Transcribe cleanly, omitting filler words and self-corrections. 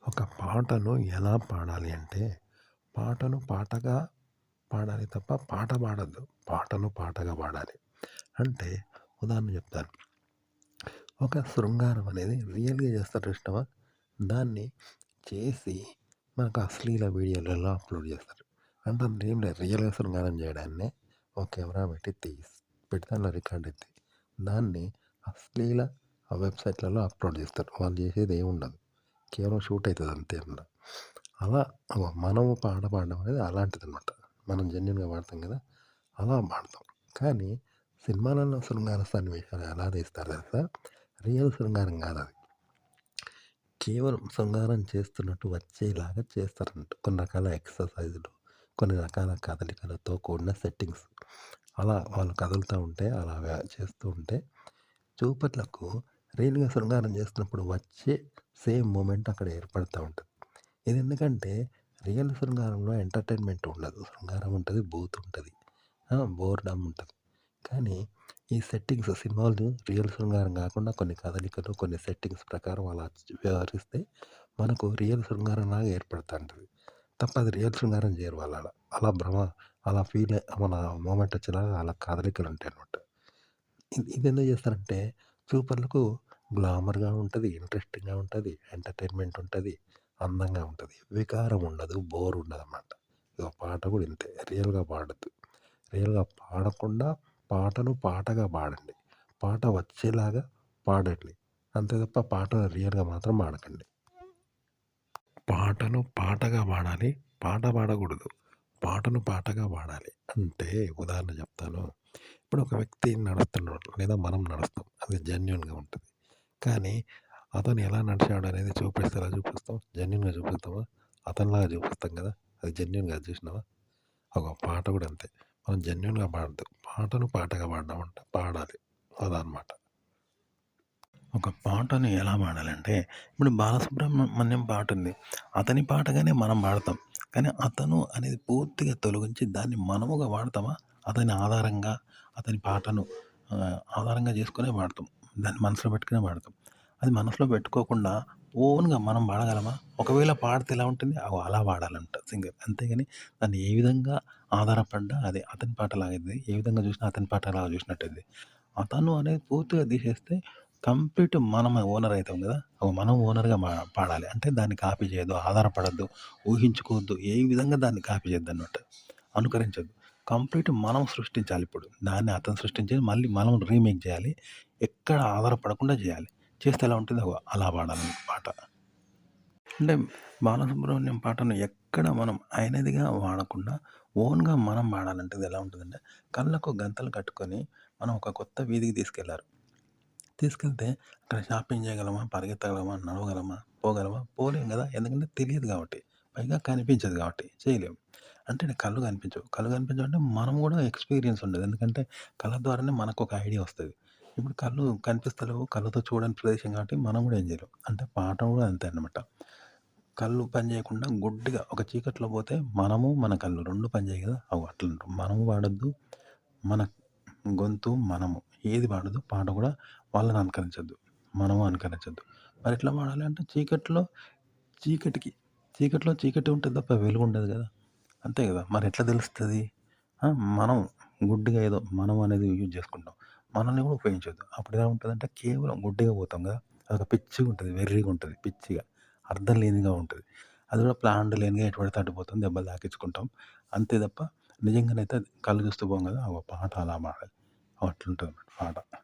ఒక పాటను ఎలా పాడాలి అంటే, పాటను పాటగా పాడాలి తప్ప పాట పాడొద్దు. పాటను పాటగా పాడాలి. అంటే ఉదాహరణ చెప్తాను. ఒక శృంగారం అనేది రియల్‌గా చేస్తారు చూసినావా? దాన్ని చేసి మనకు అశ్లీల వీడియోలలో అప్‌లోడ్ చేస్తారు. అంటే అందులో ఏం లేదు. రియల్‌గా శృంగారం చేయడాన్నే ఒక కెమెరా పెట్టి పెడితే అందులో రికార్డ్ అయిద్ది. దాన్ని అశ్లీల వెబ్‌సైట్‌లలో అప్‌లోడ్ చేస్తారు. వాళ్ళు చేసేది ఏముండదు. కేవలం షూట్ అయితది అంతే అందులో. అలా మనము పాట పాడడం అనేది అలాంటిదనమాట. మనం జెన్యూన్‌గా పాడతాం కదా! అలా పాడతాం. కానీ సినిమాలలో శృంగార సన్నివేశాలు ఎలా తీస్తారు తెలుసా? రియల్ శృంగారం కాదది. కేవలం శృంగారం చేస్తున్నట్టు వచ్చేలాగా చేస్తారన్నట్టు. కొన్ని రకాల ఎక్సర్‌సైజులు, కొన్ని రకాల కదలికలతో కూడిన సెట్టింగ్స్. అలా వాళ్ళు కదులుతా ఉంటే, అలా చేస్తూ ఉంటే చూపట్లకు రియల్‌గా శృంగారం చేస్తున్నప్పుడు వచ్చే సేమ్ మూమెంట్ అక్కడ ఏర్పడతా ఉంటది. ఇదెందుకంటే రియల్ శృంగారంలో ఎంటర్‌టైన్‌మెంట్ ఉండదు. శృంగారం ఉంటది, బూత్ ఉంటది. బోర్‌డమ్ ఉంటది. కానీ ఈ సెట్టింగ్స్ సినిమాలు రియల్ శృంగారం గాకుండా కొన్ని కదలికలు, కొన్ని సెట్టింగ్స్ ప్రకారం అలా వ్యవహరిస్తే మనకు రియల్ శృంగారంలాగా ఏర్పడతాంటది. తప్ప అది రియల్ శృంగారం చేయరు వాళ్ళలా. అలా భ్రమ అలా మన మూమెంట్ వచ్చేలాగా అలా కదలికలుంటాయనమాట. ఇదెందుకు చేస్తారంటే చూపర్లకు గ్లామర్‌గా ఉంటది, ఇంట్రెస్టింగ్‌గా ఉంటది, ఎంటర్‌టైన్‌మెంట్ ఉంటది, అందంగా ఉంటది. వికారం ఉండదు, బోర్ ఉండదనమాట. ఇగో పాట కూడా ఇంతే. రియల్‌గా పాడొద్దు. రియల్‌గా పాడకుండా పాటను పాటగా పాడండి. పాట వచ్చేలాగా పాడండి. అంతే తప్ప పాటను రియల్‌గా మాత్రం పాడకండి. పాటను పాటగా పాడాలి. పాట పాడకూడదు. పాటను పాటగా పాడాలి. అంటే ఉదాహరణ చెప్తాను. ఇప్పుడు ఒక వ్యక్తి నడుస్తున్నాడు లేదా మనం నడుస్తాం. అది జెన్యూన్‌గా ఉంటది. కానీ అతను ఎలా నడిచాడు అనేది చూపిస్తే ఎలా చూపిస్తాం? జెన్యూన్‌గా చూపిస్తామా? అతనిలాగా చూపిస్తాం కదా! అది జెన్యూన్ కాదు చూసినావా? ఒక పాట కూడా అంతే. మనం జెన్యూన్‌గా పాడద్దు. పాటను పాటగా పాడడం అంటే పాడాలి. అలా అనమాట. ఒక పాటను ఎలా పాడాలంటే, ఇప్పుడు 'బాలసుబ్రహ్మణ్యం' పాటుంది. అతని పాటగానే మనం పాడతాం. కానీ అతను అనేది పూర్తిగా తొలగించి దాన్ని మనముగా వాడతామా? అతని ఆధారంగా, అతని పాటను ఆధారంగా చేసుకొనే పాడతాం. దాన్ని మనసులో పెట్టుకునే పాడతాం. అది మనసులో పెట్టుకోకుండా ఓన్‌గా మనం పాడగలమా? ఒకవేళ పాడితే ఎలా ఉంటుంది? అలా పాడాలంట సింగర్. అంతేగాని దాన్ని ఏ విధంగా ఆధారపడ్డా అది అతని పాటలాగైద్ది. ఏ విధంగా చూసినా అతని పాటలాగా చూసినట్టయిద్ది. అతను అనేది పూర్తిగా తీసేస్తే కంప్లీట్ మనం ఓనర్ అయితాం గదా! మనం ఓనర్‌గా పాడాలి. అంటే దాన్ని కాపీ చేయొద్దు, ఆధారపడొద్దు, ఊహించుకోవద్దు. ఏ విధంగా దాన్ని కాపీ చేయొద్దనమాట. అనుకరించొద్దు. కంప్లీట్ మనం సృష్టించాలిప్పుడు. దాన్ని అతను సృష్టించేది మళ్ళీ మనం రీమేక్ జేయాలి. ఎక్కడ ఆధారపడకుండా జేయాలి. చేస్తే ఎలా ఉంటదో అలా పాడాలి పాట. అంటే బాలసుబ్రహ్మణ్యం పాటను ఎక్కడ మనం ఆయనదిగా వాడకుండా ఓన్‌గా మనం పాడాలంటే అది ఎలా ఉంటదంటే, కళ్ళకు గంతలు కట్టుకొని మనం ఒక కొత్త వీధికి తీసుకెళ్లారు. తీసుకెళ్తే అక్కడ షాపింగ్ చేయగలమా? పరిగెత్తగలమా? నడవగలమా? పోగలమా? పోలేం గదా! ఎందుకంటే తెలియదు గాబట్టి. పైగా కనిపించదు గాబట్టి చేయలేము. అంటే కళ్ళు కనిపించవు. కళ్ళు కనిపించవు అంటే మనం గూడా ఎక్స్‌పీరియన్స్ ఉండదు. ఎందుకంటే కళ్ళ ద్వారానే మనకొక ఐడియా వస్తది. ఇప్పుడు కళ్ళు కనిపిస్తలేవు. కళ్ళతో చూడని ప్రదేశం కాబట్టి మనం గూడా ఏం చేయలేం. అంటే పాట గూడా అంతే అన్నమాట. కళ్ళు పని చేయకుండా గుడ్డిగా ఒక చీకట్లో పోతే మనము, మన కళ్ళు 2 పని చేయవు గదా! అట్లంటాం. మనము వాడొద్దు. మన గొంతు మనము. ఏది పాడొద్దు. పాట గూడా వాళ్ళని అనుకరించొద్దు. మనము అనుకరించొద్దు. మరెట్లా పాడాలి అంటే చీకటికి చీకట్లో చీకటి ఉంటది తప్ప వెలుగుండదు గదా! అంతే గదా! మరెట్లా తెలుస్తది? ఆ! మనం గుడ్డిగా ఏదో మనం అనేది యూజ్ జేసుకుంటాం. మనల్ని గూడా ఉపయోగించొద్దు. అప్పుడెలా ఉంటదంటే కేవలం గుడ్డిగా పోతాం గదా! అదొక పిచ్చిగుంటది. వెర్రిగుంటది. పిచ్చిగా. అర్థం లేనిదిగా ఉంటది. అది గూడా ప్లాన్డ్ లేనిగా ఎటు పడితే అటు పోతాం. దెబ్బలు తాకిచ్చుకుంటాం. అంతే తప్ప నిజంగానైతే కళ్ళు చూస్తూ పోం గదా! పాట అలా పాడాలి. అట్లుంటదన్నమాట పాట.